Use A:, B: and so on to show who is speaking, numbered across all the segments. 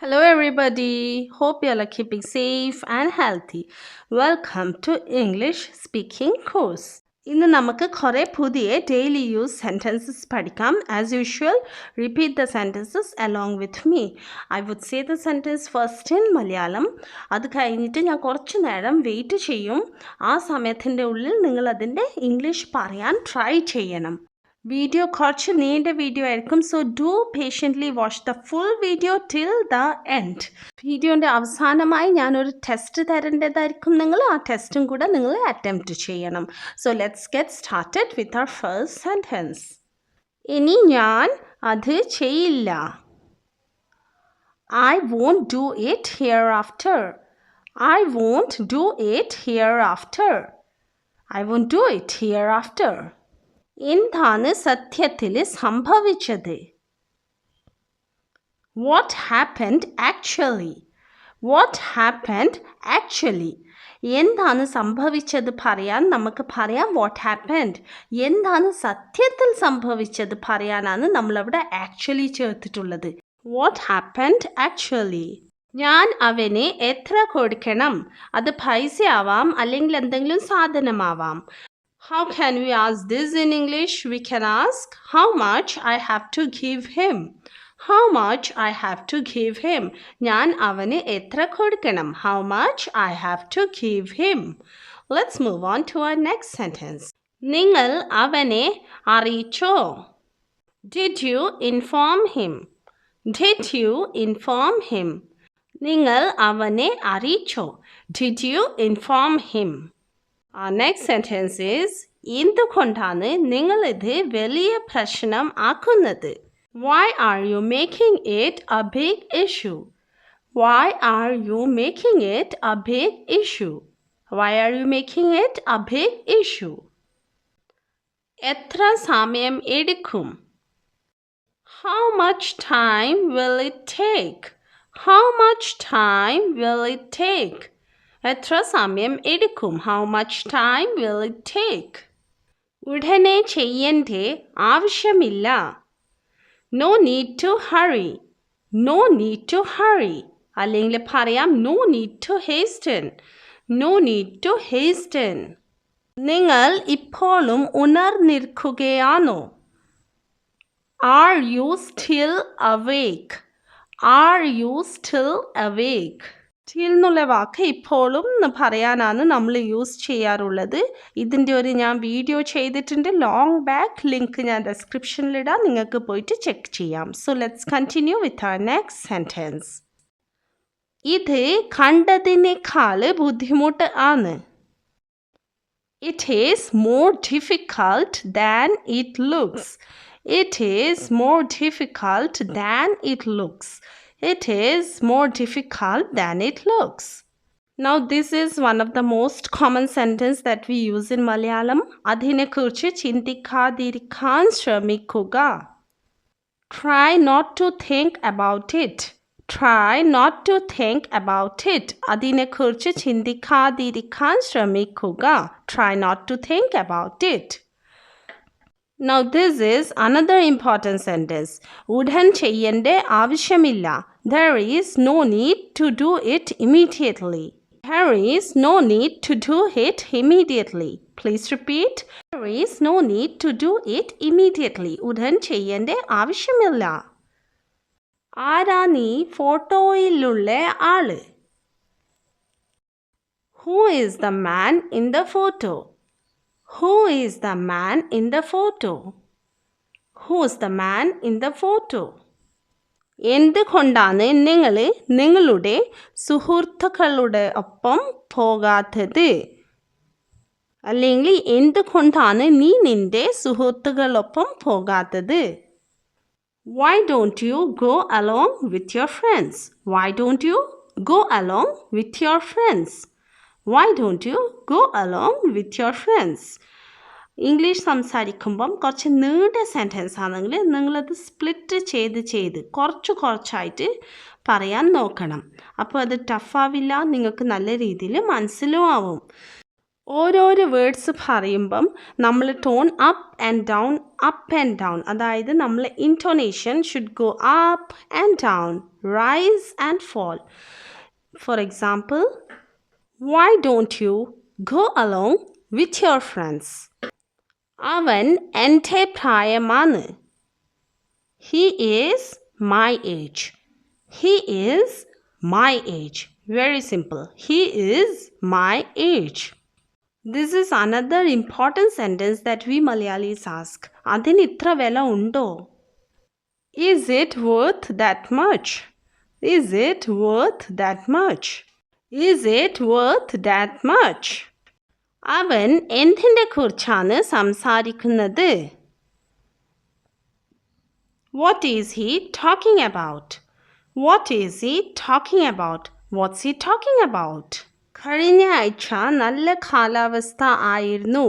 A: Hello, everybody. Hope you all are keeping safe and healthy. Welcome to English Speaking Course. ഇന്ന് നമുക്ക് കുറേ പുതിയ daily use sentences പഠിക്കാം. As usual, repeat the sentences along with me. I would say the sentence first in Malayalam. അത് കഴിഞ്ഞിട്ട് ഞാൻ കുറച്ച് നേരം വെയിറ്റ് ചെയ്യും. ആ സമയത്തിൻ്റെ ഉള്ളിൽ നിങ്ങൾ അതിൻ്റെ ഇംഗ്ലീഷ് പറയാൻ ട്രൈ ചെയ്യണം. വീഡിയോ കുറച്ച് നീണ്ട വീഡിയോ ആയിരിക്കും, so do patiently watch the full video till the end. വീഡിയോൻ്റെ അവസാനമായി ഞാനൊരു ടെസ്റ്റ് തരേണ്ടതായിരിക്കും. നിങ്ങൾ ആ ടെസ്റ്റും കൂടെ നിങ്ങൾ അറ്റംപ്റ്റ് ചെയ്യണം. So let's get started with our first sentence. ഇനി ഞാൻ അത് ചെയ്യില്ല. I won't do it hereafter. I won't do it hereafter. I won't do it hereafter. എന്താണ് സത്യത്തിൽ സംഭവിച്ചത്? What happened actually? What happened actually? എന്താണ് സംഭവിച്ചത് പറയാൻ നമുക്ക് പറയാം what happened. എന്താണ് സത്യത്തിൽ സംഭവിച്ചത് പറയാനാണ് നമ്മളവിടെ ആക്ച്വലി ചേർത്തിട്ടുള്ളത്. What happened actually? ഞാൻ അവന് എത്ര കൊടുക്കണം? അത് പൈസ ആവാം, അല്ലെങ്കിൽ എന്തെങ്കിലും സാധനമാവാം. How can we ask this in English? We can ask, how much I have to give him? How much I have to give him? ഞാൻ അവന് എത്ര കൊടുക്കണം? How much I have to give him? Let's move on to our next sentence. നിങ്ങൾ അവനെ അറിയിച്ചോ? Did you inform him? Did you inform him? നിങ്ങൾ അവനെ അറിയിച്ചോ? Did you inform him? Our next sentence is, എന്തുകൊണ്ടാണ് നിങ്ങൾ ഇത് വലിയ പ്രശ്നം ആക്കുന്നത്? Why are you making it a big issue? Why are you making it a big issue? Why are you making it a big issue? എത്ര സമയം എടുക്കും? How much time will it take? How much time will it take? എത്ര സമയം എടുക്കും? How much time will it take? ഉടനെ ചെയ്യേണ്ട ആവശ്യമില്ല. No need to hurry. No need to hurry. അല്ലെങ്കിൽ പറയാം no need to hasten. No need to hasten. നിങ്ങൾ ഇപ്പോഴും ഉണർന്നിരിക്കുകയാണോ? Are you still awake? Are you still awake? Still എന്നുള്ള വാക്ക് ഇപ്പോഴും എന്ന് പറയാനാണ് നമ്മൾ യൂസ് ചെയ്യാറുള്ളത്. ഇതിൻ്റെ ഒരു ഞാൻ വീഡിയോ ചെയ്തിട്ടുണ്ട്, ലോങ് ബാക്ക്. ലിങ്ക് ഞാൻ ഡിസ്ക്രിപ്ഷനിലിടാം, നിങ്ങൾക്ക് പോയിട്ട് ചെക്ക് ചെയ്യാം. So let's continue with our next sentence. ഇത് കണ്ടതിനേക്കാൾ ബുദ്ധിമുട്ട് ആണ്. It is more difficult than it looks. It is more difficult than it looks. It is more difficult than it looks. Now this is one of the most common sentence that we use in Malayalam. അതിനെക്കുറിച്ച് ചിന്തിക്കാതിരിക്കാൻ ശ്രമിക്കുക. Try not to think about it. Try not to think about it. അതിനെക്കുറിച്ച് ചിന്തിക്കാതിരിക്കാൻ ശ്രമിക്കുക. Try not to think about it. Now this is another important sentence. ഉടൻ ചെയ്യേണ്ട ആവശ്യമില്ല. There is no need to do it immediately. There is no need to do it immediately. Please repeat. There is no need to do it immediately. ഉടൻ ചെയ്യേണ്ട ആവശ്യമില്ല. ആരാണ് ഈ ഫോട്ടോയിലുള്ള ആള്? Who is the man in the photo? Who is the man in the photo? Who's the man in the photo? എന്തുകൊണ്ടാണ് നിങ്ങൾ നിങ്ങളുടെ സുഹൃത്തുക്കളുടെ ഒപ്പം പോകാത്തത്? അല്ലെങ്കിൽ എന്തുകൊണ്ടാണ് നീ നിന്റെ സുഹൃത്തുക്കളൊപ്പം പോകാത്തത്? Why don't you go along with your friends? Why don't you go along with your friends? Why don't you go along with your friends? English സംസാരിക്കുമ്പം കുറച്ച് നീണ്ട സെൻറ്റൻസ് ആണെങ്കിൽ നിങ്ങളത് സ്പ്ലിറ്റ് ചെയ്ത് കുറച്ചായിട്ട് പറയാൻ നോക്കണം. അപ്പോൾ അത് ടഫാവില്ല, നിങ്ങൾക്ക് നല്ല രീതിയിൽ മനസ്സിലും ആവും. ഓരോരോ വേർഡ്സ് പറയുമ്പം നമ്മൾ ടോൺ അപ്പ് ആൻഡ് ഡൗൺ അതായത് നമ്മൾ intonation should go up and down rise and fall. For example, why don't you go along with your friends? അവൻ എൻ്റെ പ്രായമാണ്. He is my age. He is my age. Very simple. He is my age. This is another important sentence that we Malayalis ask. Adin itra vela undo? Is it worth that much? Is it worth that much? Is it worth that much? അവൻ എന്തിനെ കുറിച്ചാണ് സംസാരിക്കുന്നത്? What is he talking about? What is he talking about? What's he talking about? കഴിഞ്ഞ ആഴ്ച നല്ല കാലാവസ്ഥ ആയിരുന്നു.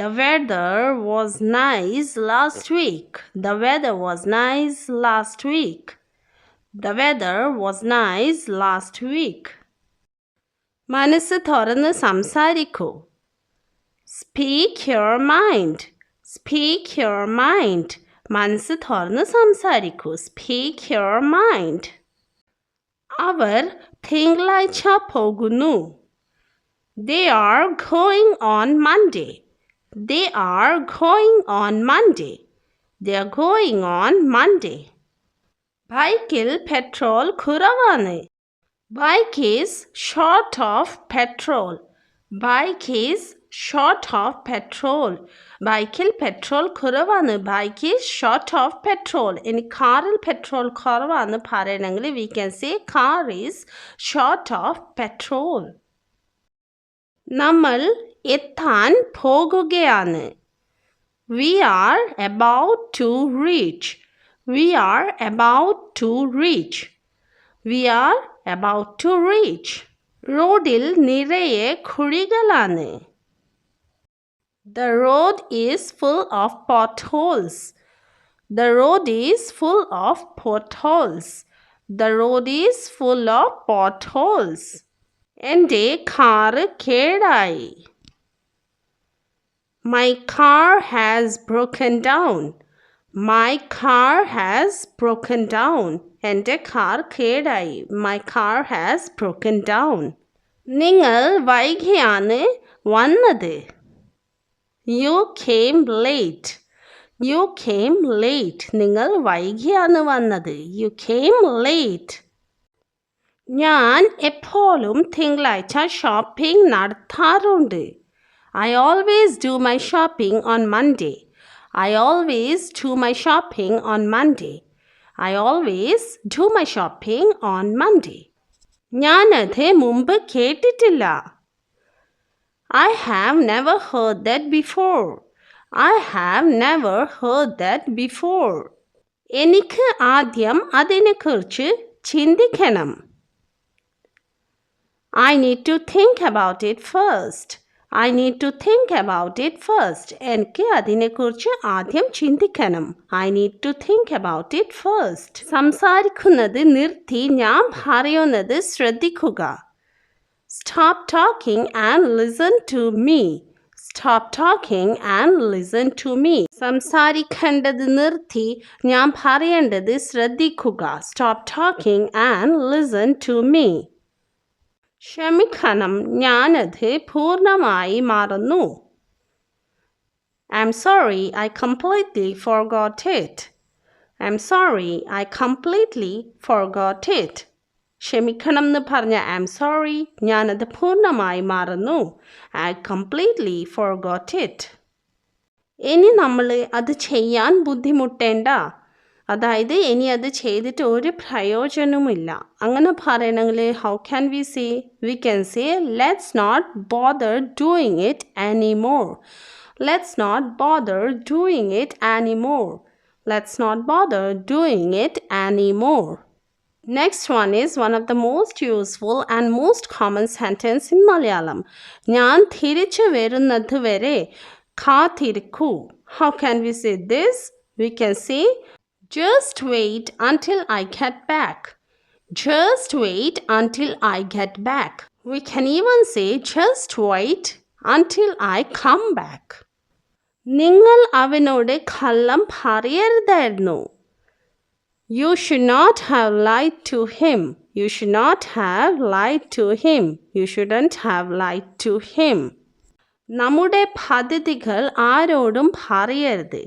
A: The weather was nice last week. The weather was nice last week. The weather was nice last week. മനസ്സ് തുറന്ന് സംസാരിക്കൂ. Speak your mind. Speak your mind. മനസ്സ് തുറന്ന് സംസാരിക്കൂ. Speak your mind. അവർ തിങ്കളാഴ്ച പോകുന്നു. They are going on Monday. They are going on Monday. They are going on Monday. ബൈക്കിൽ petrol കുറവാണ്. Bike is short of petrol. Bike is short of petrol. ബൈക്കിൽ petrol കുറവാണ്. Bike is short of petrol. ഇനി കാറിൽ petrol കുറവാണ് പറയണമെങ്കിൽ we can say car is short of petrol. നമ്മൾ എത്താൻ പോകുകയാണ്. We are about to reach. We are about to reach. We are about to reach. റോഡിൽ നിറയെ കുഴികളാണ്. The road is full of potholes. The road is full of potholes. The road is full of potholes. എൻ്റെ car കേടായി. My car has broken down. My car has broken down. എൻ്റെ car കേടായി. My car has broken down. നിങ്ങൾ വൈകിയാണ് വന്നത്. You came late. You came late. നിങ്ങൾ വൈകിയാണ് വന്നത്. You came late. ഞാൻ എപ്പോഴും തിങ്കളാഴ്ച ഷോപ്പിംഗ് നടത്താറുണ്ട്. I always do my shopping on Monday. I always do my shopping on Monday. I always do my shopping on Monday. ഞാനത് മുമ്പ് കേട്ടിട്ടില്ല. I have never heard that before. I have never heard that before. എനിക്ക് ആദ്യം അതിനെക്കുറിച്ച് ചിന്തിക്കണം. I need to think about it first. I need to think about it first. എനിക്ക് അതിനെക്കുറിച്ച് ആദ്യം ചിന്തിക്കണം. I need to think about it first. സംസാരിക്കുന്നത് നിർത്തി ഞാൻ പറയുന്നത് ശ്രദ്ധിക്കുക. Stop talking and listen to me. Stop talking and listen to me. സംസാരിക്കേണ്ടത് നിർത്തി ഞാൻ പറയേണ്ടത് ശ്രദ്ധിക്കുക. Stop talking and listen to me. ക്ഷമിക്കണം, ഞാനത് പൂർണ്ണമായി മറന്നു. I'm sorry, I completely forgot it. I'm sorry, I completely forgot it. ക്ഷമിക്കണം എന്ന് പറഞ്ഞ I'm sorry, ഞാനത് പൂർണ്ണമായി മറന്നു. I completely forgot it. ഇനി നമ്മൾ അത് ചെയ്യാൻ ബുദ്ധിമുട്ടേണ്ട, അതായത് ഇനി അത് ചെയ്തിട്ട് ഒരു പ്രയോജനവുമില്ല, അങ്ങനെ പറയണമെങ്കിൽ how can we say? We can say let's not bother doing it anymore. Let's not bother doing it anymore. Let's not bother doing it anymore. Next one is one of the most useful and most common sentence in Malayalam. ഞാൻ തിരിച്ചു വരുന്നത് വരെ കാത്തിരിക്കൂ. How can we say this? We can say just wait until I get back. Just wait until I get back. We can even say just wait until I come back. നിങ്ങൾ അവനോട് കള്ളം പറയരുതായിരുന്നു. You should not have lied to him. You should not have lied to him. You shouldn't have lied to him. നമ്മുടെ പദ്ധതികൾ ആരോടും പറയരുത്.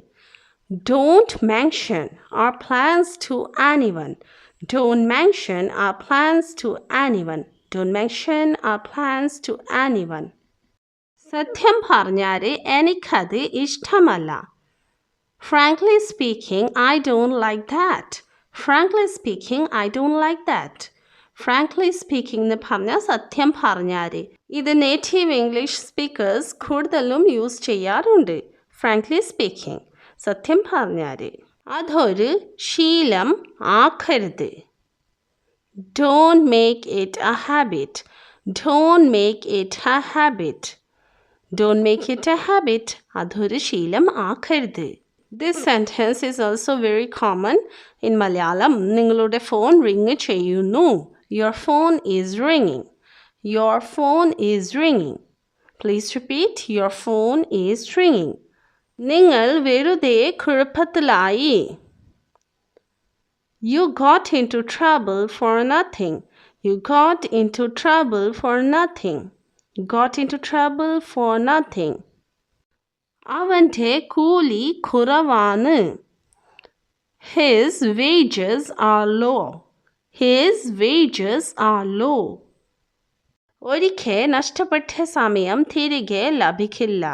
A: Don't mention our plans to anyone. Don't mention our plans to anyone. Don't mention our plans to anyone. സത്യം പറഞ്ഞാൽ എനിക്കത് ഇഷ്ടമല്ല. Frankly speaking, I don't like that. Frankly speaking, I don't like that. Frankly speaking എന്ന് പറഞ്ഞാൽ സത്യം പറഞ്ഞാൽ. ഇത് native English speakers കൂടുതലും യൂസ് ചെയ്യാറുണ്ട്. Frankly speaking, സത്യം പറഞ്ഞാൽ. അതൊരു ശീലം ആക്കരുത്. Don't make it a habit. Don't make it a habit. Don't make it a habit. അതൊരു ശീലം ആക്കരുത്. This sentence is also very common in Malayalam. നിങ്ങളുടെ ഫോൺ റിങ് ചെയ്യുന്നു. Your phone is ringing. Your phone is ringing. Please repeat. Your phone is ringing. നിങ്ങൾ വെറുതെ കുഴപ്പത്തിലായി. You got into trouble for nothing. You got into trouble for nothing. You got into trouble for nothing. അവൻ്റെ കൂലി കുറവാണ്. His wages are low. His wages are low. ഒരിക്കൽ നഷ്ടപ്പെട്ട സമയം തിരികെ ലഭിക്കില്ല.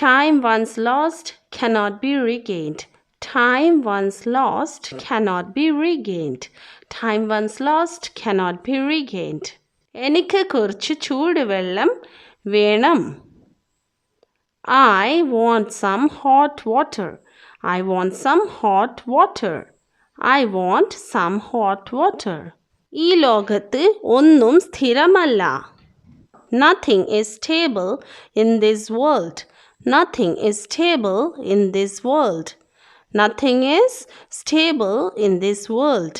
A: Time once lost cannot be regained. Time once lost cannot be regained. Time once lost cannot be regained. എനിക്ക് കുറച്ച് ചൂടുവെള്ളം വേണം. I want some hot water. I want some hot water. I want some hot water. ഈ ലോകത്ത് ഒന്നും സ്ഥിരമല്ല. Nothing is stable in this world. Nothing is stable in this world. Nothing is stable in this world.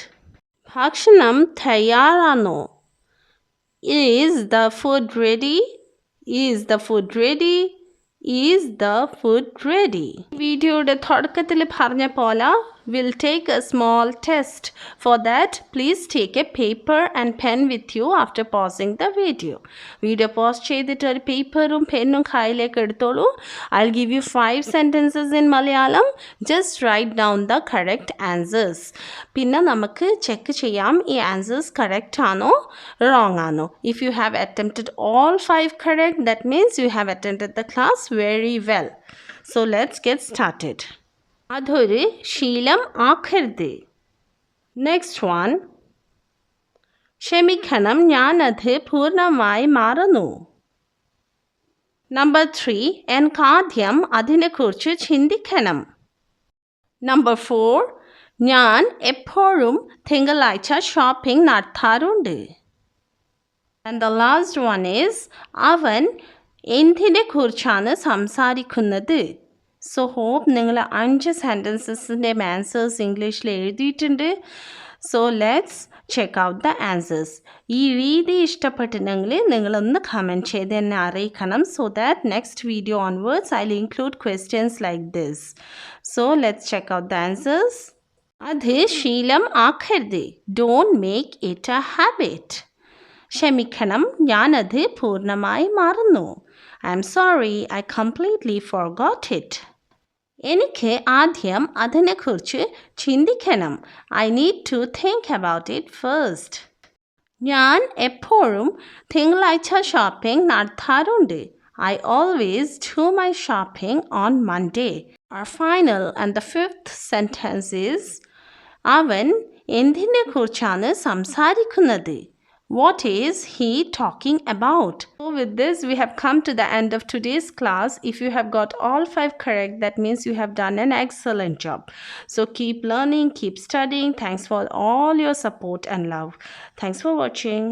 A: ഭക്ഷണം തയ്യാറാണോ? Is the food ready? Is the food ready? Is the food ready? വീഡിയോയുടെ തുടക്കത്തിൽ പറഞ്ഞ പോലെ we'll take a small test. For that, please take a paper and pen with you after pausing the video. Video pause ചെയ്തിട്ട് ഒരു പേപ്പറും പെന്നും കയ്യിലേക്ക് എടുത്തോളൂ. I'll give you 5 sentences in Malayalam. Just write down the correct answers. പിന്നെ നമുക്ക് check ചെയ്യാം ഈ answers correct ആണോ wrong ആണോ. If you have attempted all 5 correct, that means you have attended the class very well. So let's get started. അതൊരു ശീലം ആക്കരുത്. Next one. ക്ഷമിക്കണം, ഞാനത് പൂർണ്ണമായി മറന്നു. Number 3. എനിക്കാദ്യം അതിനെക്കുറിച്ച് ചിന്തിക്കണം. Number 4. ഞാൻ എപ്പോഴും തിങ്കളാഴ്ച ഷോപ്പിംഗ് നടത്താറുണ്ട്. And the last one is അവൻ എന്തിനെക്കുറിച്ചാണ് സംസാരിക്കുന്നത്. So hope നിങ്ങൾ 5 sentencesൻ്റെ ആൻസേഴ്സ് ഇംഗ്ലീഷിൽ എഴുതിയിട്ടുണ്ട്. So let's check out the answers. ഈ രീതി ഇഷ്ടപ്പെട്ടിട്ടുണ്ടെങ്കിൽ നിങ്ങളൊന്ന് കമൻറ്റ് ചെയ്ത് എന്നെ അറിയിക്കണം. So that next video onwards I'll include questions like this. So let's check out the answers. അത് ശീലം ആക്കരുത്. Don't make it a habit. ക്ഷമിക്കണം, ഞാനത് പൂർണ്ണമായി മറന്നു. I'm sorry, I completely forgot it. എനിക്ക് ആദ്യം അതിനെക്കുറിച്ച് ചിന്തിക്കണം. I need to think about it first. ഞാൻ എപ്പോഴും തിങ്കളാഴ്ച ഷോപ്പിംഗ് നടത്താറുണ്ട്. I always do my shopping on Monday. Our final and the 5th sentence is അവൻ എന്തിനെക്കുറിച്ചാണ് സംസാരിക്കുന്നത്. What is he talking about? So with this, we have come to the end of today's class. If you have got all 5 correct, that means you have done an excellent job. So keep learning, keep studying. Thanks for all your support and love. Thanks for watching.